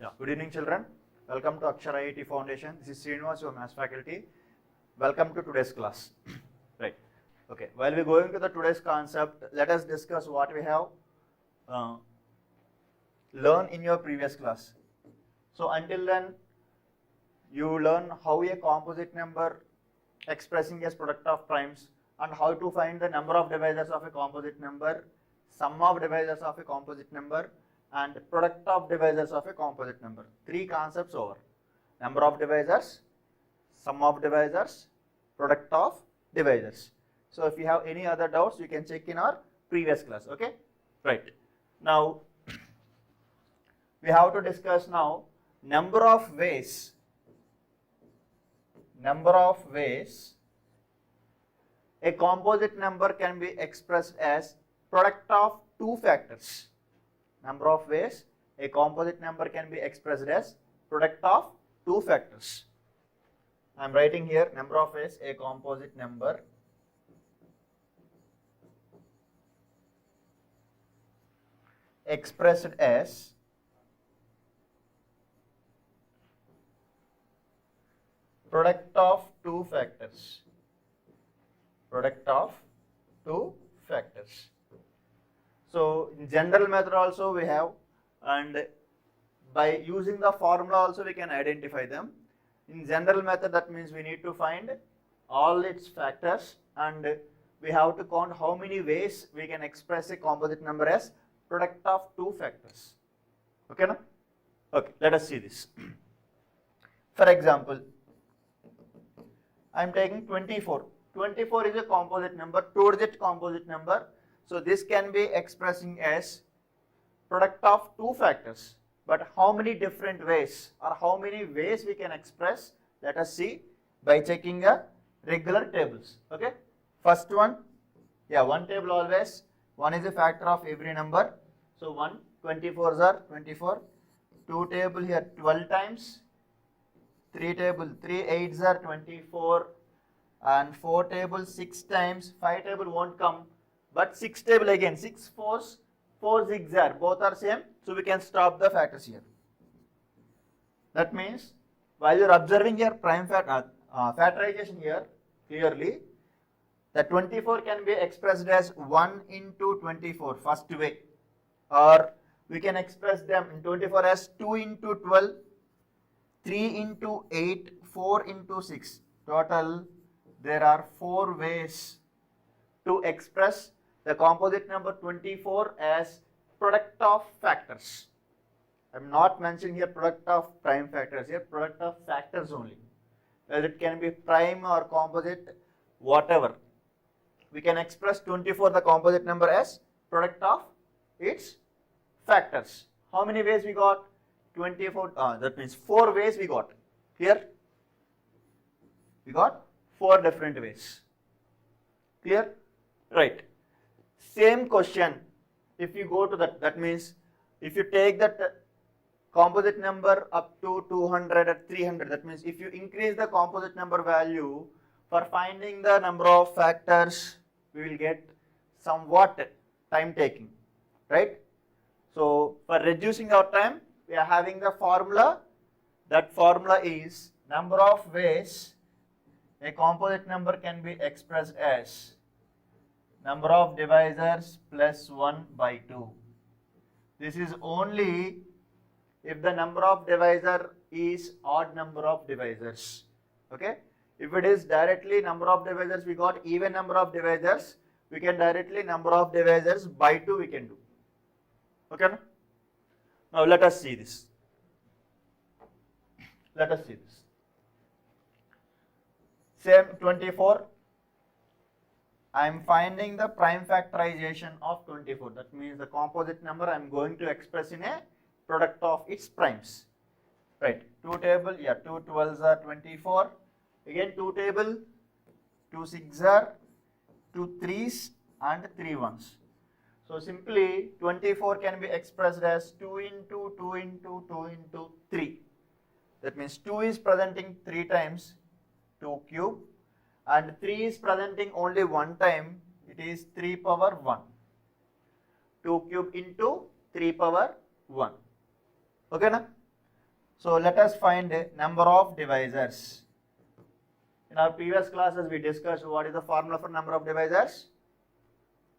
Yeah. Good evening, children. Welcome to Akshar IIT Foundation. This is Srinivas, your maths faculty. Welcome to today's class. Right. Okay. While we go into the today's concept, let us discuss what we have learned in your previous class. So until then, you learn how a composite number expressing as product of primes and how to find the number of divisors of a composite number, sum of divisors of a composite number, and product of divisors of a composite number. Three concepts over: number of divisors, sum of divisors, product of divisors. So if you have any other doubts, you can check in our previous class. Okay, right. Now we have to discuss now number of ways a composite number can be expressed as product of two factors. Number of ways a composite number can be expressed as product of two factors. I am writing here number of ways a composite number expressed as product of two factors. Product of two factors. So in general method also we have, and by using the formula also we can identify them. In general method, that means we need to find all its factors and we have to count how many ways we can express a composite number as product of two factors. Okay, na? Okay, let us see this. For example, I am taking 24. 24 is a composite number, two-digit composite number. So this can be expressing as product of two factors. But how many different ways or how many ways we can express? Let us see by checking a regular tables. Okay. First one, one table always. One is a factor of every number. So 24s are 24. 2 table here 12 times. 3 table 3 8s are 24. And 4 table 6 times. 5 table won't come. But 6 table again 6 4s. 4 6s are both are same. So we can stop the factors here. That means while you are observing here prime factorization here clearly, the 24 can be expressed as 1 into 24 first way, or we can express them in 24 as 2 into 12, 3 into 8, 4 into 6. Total there are 4 ways to express the composite number 24 as product of factors. I am not mentioning here product of prime factors, here product of factors only. Whether it can be prime or composite, whatever. We can express 24 the composite number as product of its factors. How many ways we got? 24, that means 4 ways we got. Here we got 4 different ways. Clear? Right. Same question. If you go to that means if you take that composite number up to 200 or 300, that means if you increase the composite number value for finding the number of factors, we will get somewhat time taking, right? So for reducing our time, we are having the formula. That formula is number of ways a composite number can be expressed as number of divisors plus 1 by 2. This is only if the number of divisor is odd number of divisors. Okay. If it is directly number of divisors, we got even number of divisors, we can directly number of divisors by 2 we can do. Okay. Now let us see this. Let us see this. Same 24. I am finding the prime factorization of 24. That means the composite number I am going to express in a product of its primes. Right. 2 table, 2 12s are 24. Again 2 table, 2 6s are 2 3s and 3 1s. So simply 24 can be expressed as 2 into 2 into 2 into 3. That means 2 is presenting 3 times, 2 cube. And 3 is presenting only one time, it is 3 power 1. 2 cube into 3 power 1. Okay, na? So let us find a number of divisors. In our previous classes, we discussed what is the formula for number of divisors.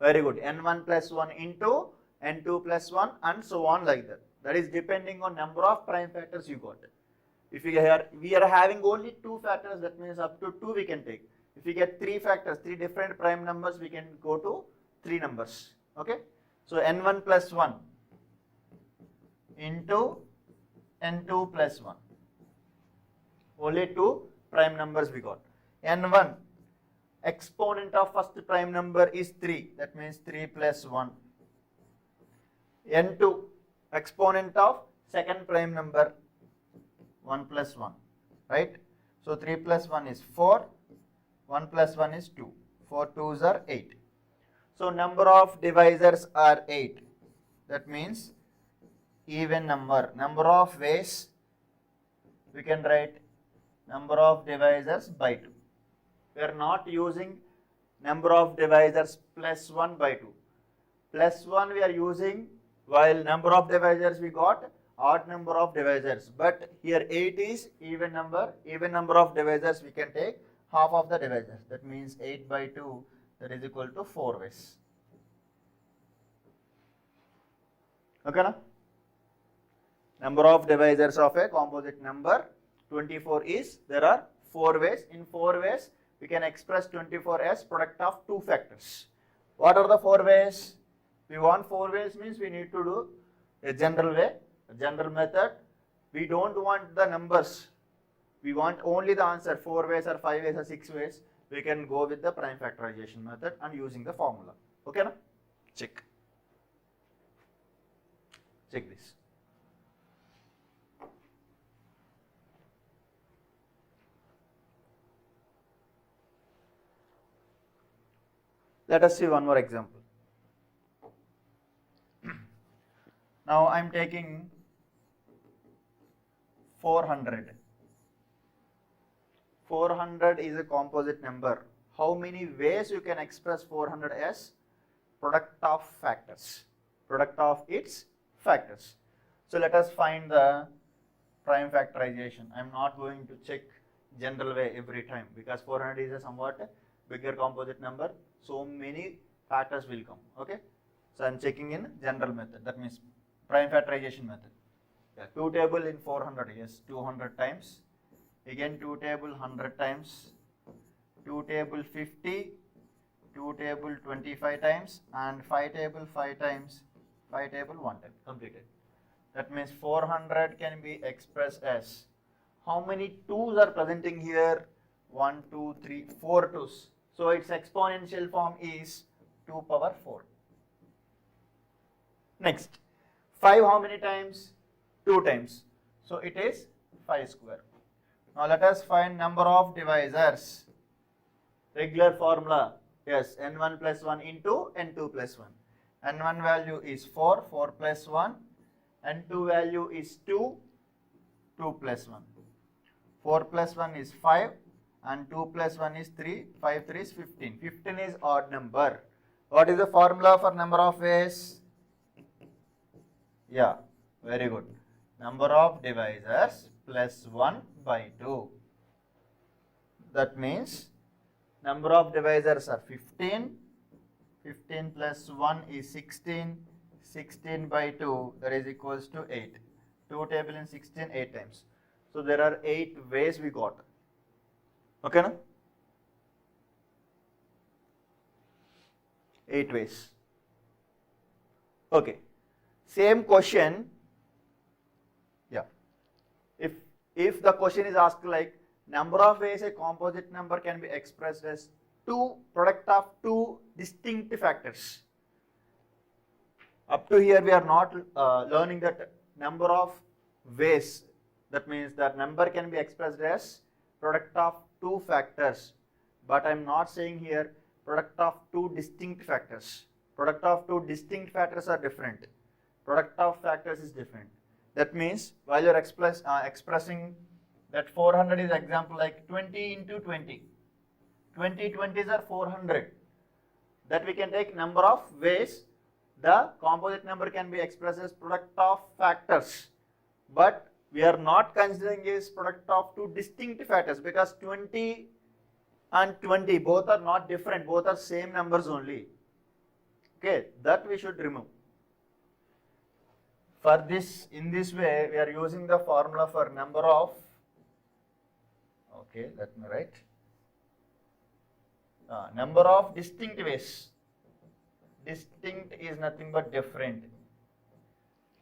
Very good. N1 plus 1 into N2 plus 1 and so on like that. That is depending on number of prime factors you got. If we are having only 2 factors, that means up to 2 we can take. If we get 3 factors, 3 different prime numbers, we can go to 3 numbers. Okay. So N1 plus 1 into N2 plus 1. Only 2 prime numbers we got. N1, exponent of first prime number is 3. That means 3 plus 1. N2, exponent of second prime number 1 plus 1. Right? So 3 plus 1 is 4. 1 plus 1 is 2. 4 2s are 8. So number of divisors are 8. That means even number. Number of ways we can write number of divisors by 2. We are not using number of divisors plus 1 by 2. Plus 1 we are using, while number of divisors we got odd number of divisors. But here 8 is even number. Even number of divisors we can take half of the divisors. That means 8 by 2, that is equal to 4 ways. Okay, na? Number of divisors of a composite number 24 is, there are 4 ways. In 4 ways, we can express 24 as product of 2 factors. What are the 4 ways? We want 4 ways means we need to do a general way, a general method. We don't want the numbers. We want only the answer, 4 ways or 5 ways or 6 ways. We can go with the prime factorization method and using the formula. Okay, na? Check this. Let us see one more example. Now I am taking 400. 400 is a composite number. How many ways you can express 400 as product of factors? Product of its factors. So let us find the prime factorization. I am not going to check general way every time because 400 is a somewhat bigger composite number. So many factors will come. Okay. So I am checking in general method. That means prime factorization method. Yeah, 2 table in 400, yes, 200 times. Again 2 table 100 times. 2 table 50. 2 table 25 times. And 5 table 5 times. 5 table 1 time. Completed. That means 400 can be expressed as, how many 2's are presenting here? 1, 2, 3, 4 2's. So its exponential form is 2 power 4. Next, 5 how many times? 2 times. So it is 5 square. Now let us find number of divisors. Regular formula. Yes, n1 plus 1 into n2 plus 1. n1 value is 4, 4 plus 1. n2 value is 2, 2 plus 1. 4 plus 1 is 5. And 2 plus 1 is 3, 5 3 is 15. 15 is odd number. What is the formula for number of ways? Yeah, very good. Number of divisors plus 1 by 2. That means number of divisors are 15. 15 plus 1 is 16. 16 by 2, that is equals to 8. 2 table in 16, 8 times. So there are 8 ways we got. Okay, na? 8 ways. Okay. Same question. Yeah. If the question is asked like number of ways a composite number can be expressed as product of 2 distinct factors. Up to here we are not learning that number of ways. That means that number can be expressed as product of 2 factors, but I am not saying here product of 2 distinct factors. Product of 2 distinct factors are different. Product of factors is different. That means while you are expressing that 400 is example like 20 into 20. 20 20s are 400. That we can take number of ways the composite number can be expressed as product of factors. But we are not considering is product of two distinct factors, because 20 and 20 both are not different, both are same numbers only. Okay, that we should remove. For this, in this way, we are using the formula for number of, okay, let me write, number of distinct ways. Distinct is nothing but different.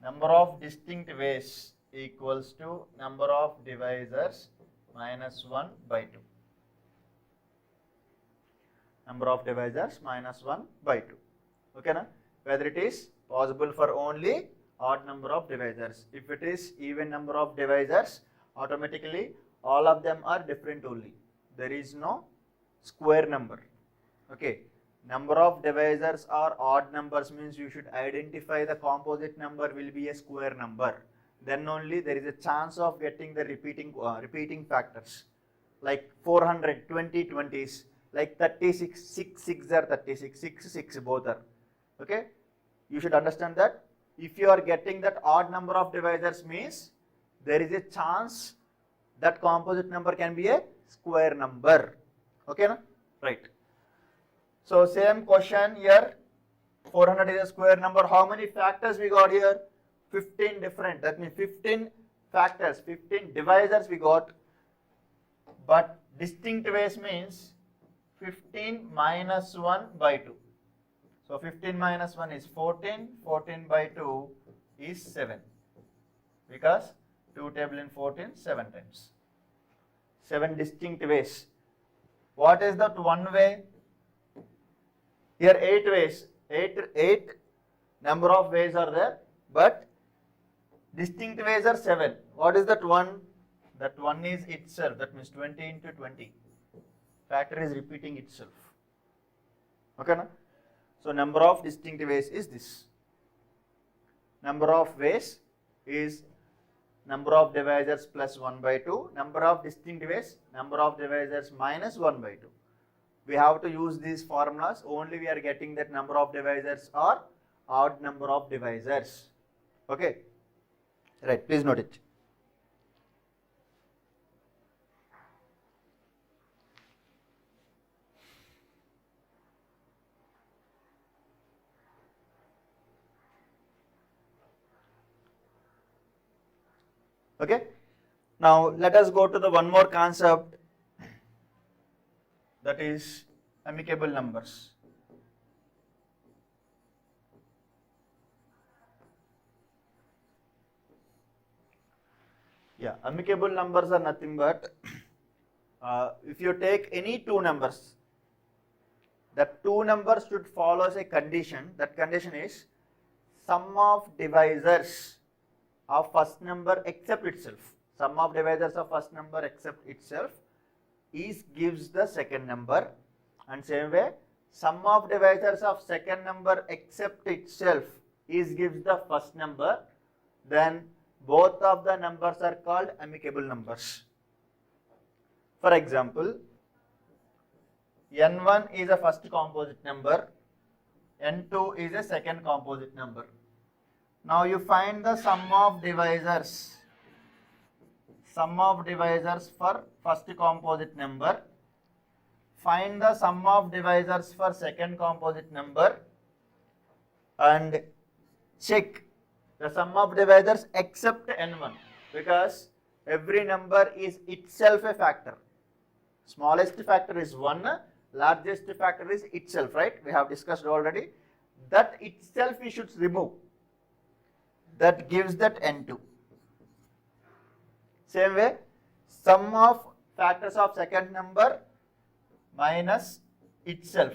Number of distinct ways equals to number of divisors minus 1 by 2. Number of divisors minus 1 by 2. Okay, na? Whether it is possible for only odd number of divisors. If it is even number of divisors, automatically all of them are different only. There is no square number. Okay. Number of divisors are odd numbers means you should identify the composite number will be a square number. Then only there is a chance of getting the repeating factors. Like 400, 20, 20s, like 36, 6, 6 are 36, 6, 6 both are. Okay. You should understand that if you are getting that odd number of divisors means there is a chance that composite number can be a square number. Okay, na? Right. So same question here, 400 is a square number. How many factors we got here? 15 different. That means 15 factors, 15 divisors we got. But distinct ways means 15 minus 1 by 2. So 15 minus 1 is 14. 14 by 2 is 7. Because 2 table in 14, 7 times. 7 distinct ways. What is that one way? Here 8 ways, 8 number of ways are there, but distinct ways are 7. What is that one? That one is itself, that means 20 into 20. Factor is repeating itself. Okay, na? So number of distinct ways is this. Number of ways is number of divisors plus 1 by 2. Number of distinct ways, number of divisors minus 1 by 2. We have to use these formulas, only we are getting that number of divisors or odd number of divisors. Okay, right, please note it. Okay, now let us go to the one more concept, that is amicable numbers. Yeah, amicable numbers are nothing but if you take any two numbers, that two numbers should follow a condition. That condition is sum of divisors of first number except itself. Sum of divisors of first number except itself is gives the second number, and same way sum of divisors of second number except itself is gives the first number, then both of the numbers are called amicable numbers. For example, n1 is a first composite number, n2 is a second composite number. Now you find the sum of divisors for first composite number, find the sum of divisors for second composite number, and check the sum of divisors except n1, because every number is itself a factor. Smallest factor is 1, largest factor is itself, right? We have discussed already. That itself we should remove. That gives that n2. Same way, sum of factors of second number minus itself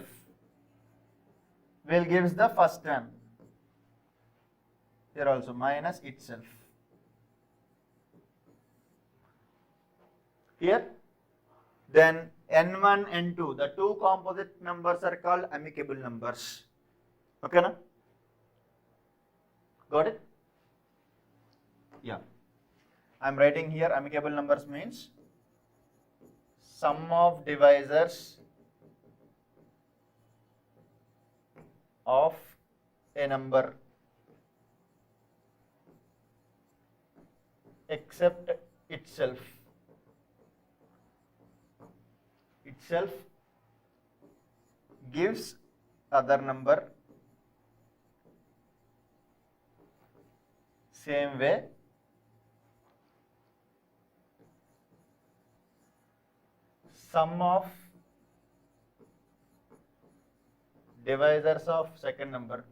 will gives the first term. Here also minus itself. Here, then n1, n2, the two composite numbers are called amicable numbers. Okay, na? Got it? Yeah. I am writing here amicable numbers means sum of divisors of a number except itself gives other number same way sum of divisors of second number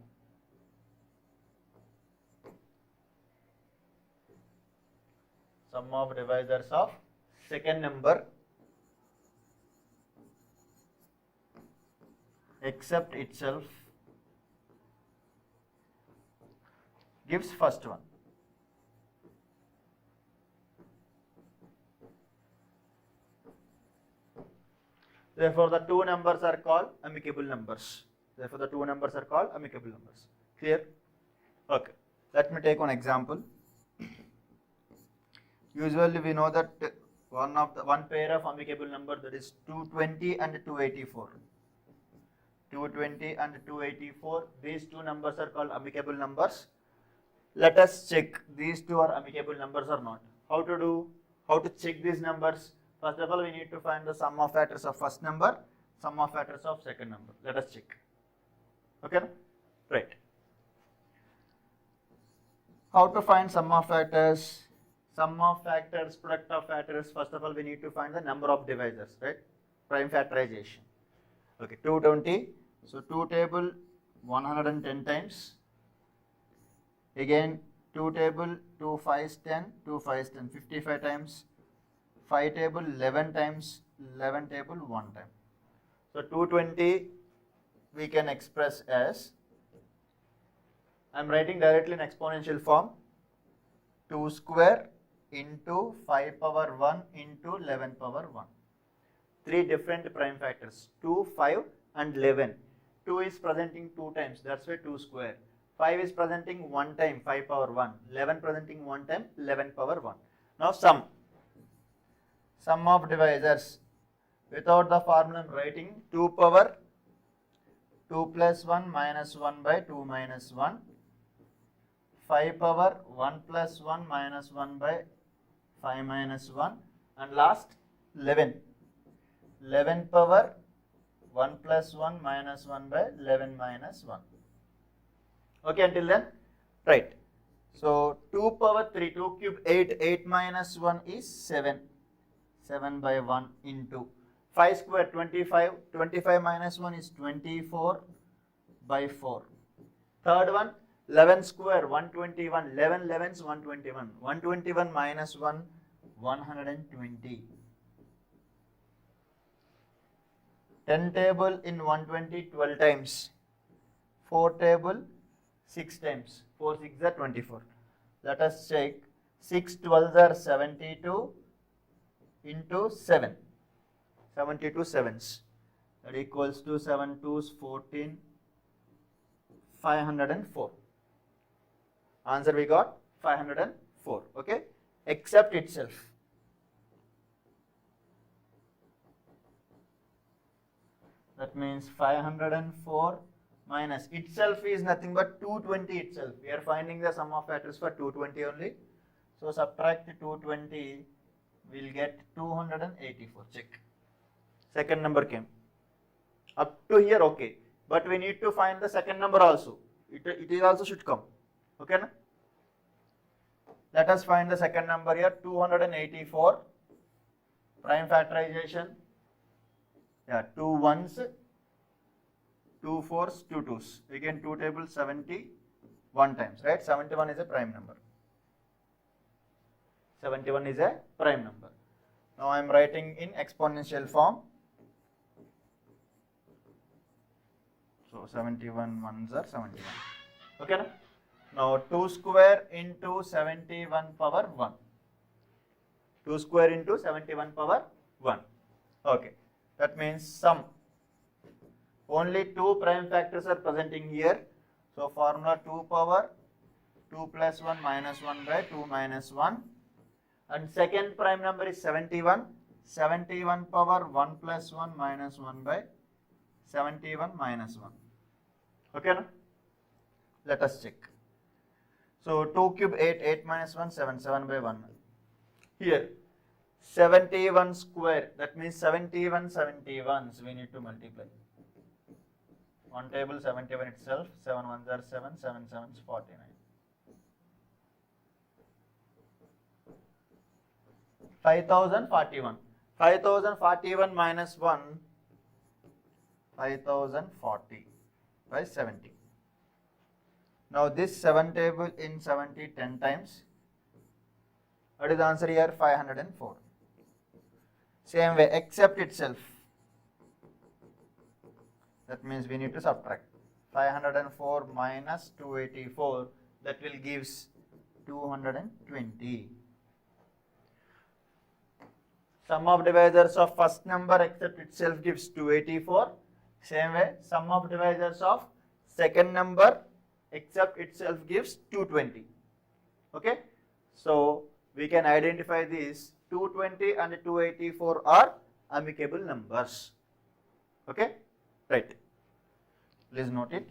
except itself gives first one. Therefore, the two numbers are called amicable numbers. Clear? Okay. Let me take one example. Usually, we know that one pair of amicable number, that is 220 and 284. 220 and 284. These two numbers are called amicable numbers. Let us check these two are amicable numbers or not. How to check these numbers? First of all, we need to find the sum of factors of first number, sum of factors of second number. Let us check. Okay? Right. How to find sum of factors? Sum of factors, product of factors. First of all, we need to find the number of divisors, right? Prime factorization. Okay, 220. So 2 table 110 times. Again 2 table 2 5s 10, 2 5s 10, 55 times. 5 table 11 times, 11 table 1 time. So 220 we can express as, I am writing directly in exponential form, 2 square into 5 power 1 into 11 power 1. Three different prime factors, 2, 5 and 11. 2 is presenting 2 times, that's why 2 square. 5 is presenting 1 time, 5 power 1. 11 presenting 1 time, 11 power 1. Now sum of divisors. Without the formula I am writing 2 power 2 plus 1 minus 1 by 2 minus 1. 5 power 1 plus 1 minus 1 by 5 minus 1. And last 11. 11 power 1 plus 1 minus 1 by 11 minus 1. Okay, until then? Right. So 2 power 3, 2 cube 8, 8 minus 1 is 7. 7 by 1 into 5 square 25, 25 minus 1 is 24 by 4. Third one, 11 square 121, 11 11s 121, 121 minus 1, 120. 10 table in 120, 12 times. 4 table 6 times, 4 6 are 24. Let us check, 6 12s are 72 into 7, 72 sevens, that equals to 7 2s 14, 504. Answer we got 504. Okay, except itself. That means 504 minus itself is nothing but 220 itself. We are finding the sum of factors for 220 only. So subtract 220, we'll get 284. Check. Second number came. Up to here, okay. But we need to find the second number also. It is also should come. Okay, na? Let us find the second number here. 284. Prime factorization. Yeah, 2 ones, 2 fours, 2 twos. Again 2 tables 71 times, right? 71 is a prime number. 71 is a prime number. Now I am writing in exponential form. So 71 ones are 71. Okay, na? Now 2 square into 71 power 1. 2 square into 71 power 1. Okay. That means sum. Only 2 prime factors are presenting here. So formula 2 power 2 plus 1 minus 1 by 2 minus 1. And second prime number is 71. 71 power 1 plus 1 minus 1 by 71 minus 1. Okay, no? Let us check. So 2 cube 8, 8 minus 1, 7, 7 by 1. here 71 square, that means 71 71s we need to multiply. On table 71 itself, 7 1s are 7, 7 7s 49. 5041. 5041 minus 1, 5040 by 70. Now this 7 table in 70 10 times. What is the answer here? 504. Same way, except itself. That means we need to subtract. 504 minus 284, that will gives 220. Sum of divisors of first number except itself gives 284. Same way, sum of divisors of second number except itself gives 220. Okay, so we can identify these 220 and 284 are amicable numbers. Okay, right. Please note it.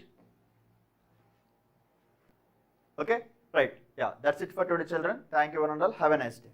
Okay, right. Yeah, that's it for today, children. Thank you, one and all. Have a nice day.